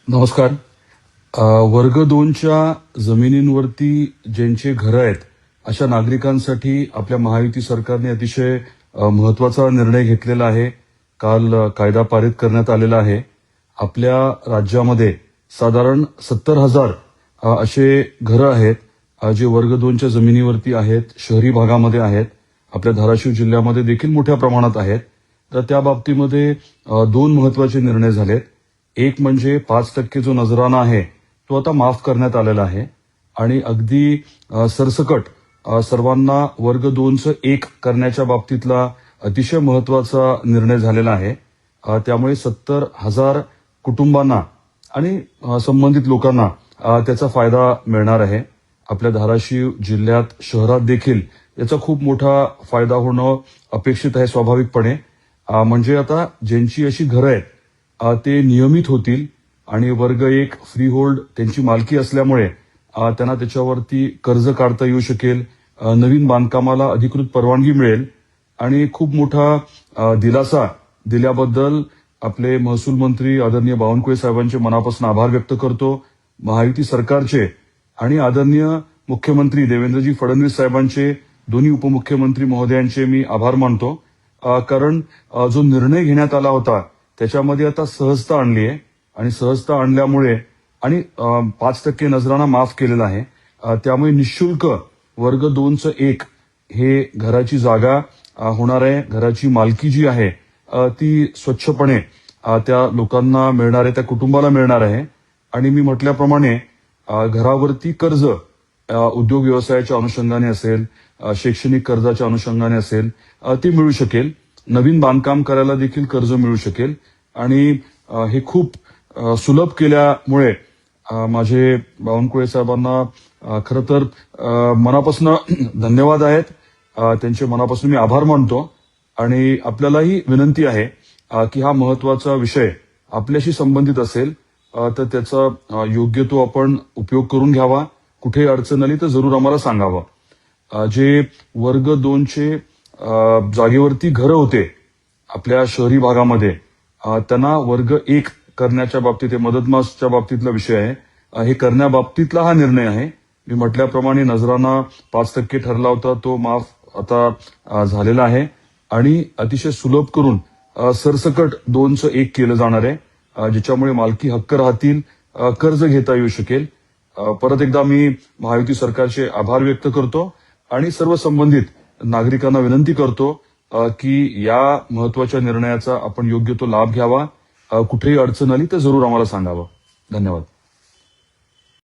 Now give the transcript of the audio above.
नमस्कार. वर्ग 2च्या जमिनींवरती ज्यांचे घरं आहेत, अशा नागरिकांसाठी आपल्या महायुती सरकारने अतिशय महत्त्वाचा निर्णय घेतलेला आहे. काल कायदा पारित करण्यात आलेला आहे. आपल्या राज्यामध्ये साधारण 70,000 असे घरं आहेत, जे वर्ग 2च्या जमिनीवरती आहेत, शहरी भागामध्ये आहेत. आपल्या धाराशिव जिल्ह्यामध्ये देखील मोठ्या प्रमाणात आहेत. तर त्या बाबतीमध्ये दोन महत्त्वाचे निर्णय झालेत. एक म्हणजे 5% जो नजराना आहे तो आता माफ करण्यात आलेला आहे आणि अगदी सरसकट सर्वांना वर्ग 2चं 1 करण्याच्या बाबतीतला अतिशय महत्त्वाचा निर्णय झालेला आहे. त्यामुळे 70,000 कुटुंबांना आणि संबंधित लोकांना त्याचा फायदा मिळणार आहे. आपल्या धाराशिव जिल्ह्यात शहरात देखील याचा खूप मोठा फायदा होणं अपेक्षित आहे स्वाभाविकपणे. म्हणजे आता ज्यांची अशी घरं आहेत ते नियमित होतील आणि वर्ग 1 फ्री होल्ड त्यांची मालकी असल्यामुळे त्यांना त्याच्यावरती कर्ज काढता येऊ शकेल. नवीन बांधकामाला अधिकृत परवानगी मिळेल आणि खूप मोठा दिलासा दिल्याबद्दल आपले महसूल मंत्री आदरणीय बावनकुळे साहेबांचे मनापासून आभार व्यक्त करतो. महायुती सरकारचे आणि आदरणीय मुख्यमंत्री देवेंद्रजी फडणवीस साहेबांचे, दोन्ही उपमुख्यमंत्री महोदयांचे मी आभार मानतो. कारण जो निर्णय घेण्यात आला होता त्याच्यामध्ये आता सहजता आणली आहे आणि सहजता आणल्यामुळे आणि 5% नजराना माफ केलेला आहे. त्यामुळे निःशुल्क वर्ग 2चं 1 हे घराची जागा होणार आहे. घराची मालकी जी आहे ती स्वच्छपणे त्या लोकांना मिळणार आहे, त्या कुटुंबाला मिळणार आहे. आणि मी म्हटल्याप्रमाणे घरावरती कर्ज उद्योग व्यवसायाच्या अनुषंगाने असेल, शैक्षणिक कर्जाच्या अनुषंगाने असेल, ते मिळू शकेल. नवीन बांधकाम करायला देखील कर्ज मिळू शकेल आणि हे खूप सुलभ केल्यामुळे माझे बावनकुळे साहेबांना खरं तर मनापासून धन्यवाद आहेत. त्यांचे मनापासून मी आभार मानतो आणि आपल्यालाही विनंती आहे की हा महत्त्वाचा विषय आपल्याशी संबंधित असेल तर त्याचा योग्य तो आपण उपयोग करून घ्यावा. कुठे अडचण आली तर जरूर आम्हाला सांगावं. जे वर्ग 2चे जागेवरती घरं होते आपल्या शहरी भागामध्ये, त्यांना वर्ग 1 करण्याच्या बाबतीत, मदतमासच्या बाबतीतला विषय आहे. हे करण्याबाबतीतला हा निर्णय आहे. मी म्हटल्याप्रमाणे नजराना 5% ठरला होता, तो माफ आता झालेला आहे आणि अतिशय सुलभ करून सरसकट 2चं 1 केलं जाणार आहे, ज्याच्यामुळे मालकी हक्क राहतील, कर्ज घेता येऊ शकेल. परत एकदा मी महायुती सरकारचे आभार व्यक्त करतो आणि सर्व संबंधित नागरिकांना विनंती करतो की या महत्त्वाच्या निर्णयाचा आपण योग्य तो लाभ घ्यावा. कुठेही अडचण आली तर जरूर आम्हाला सांगावं. धन्यवाद.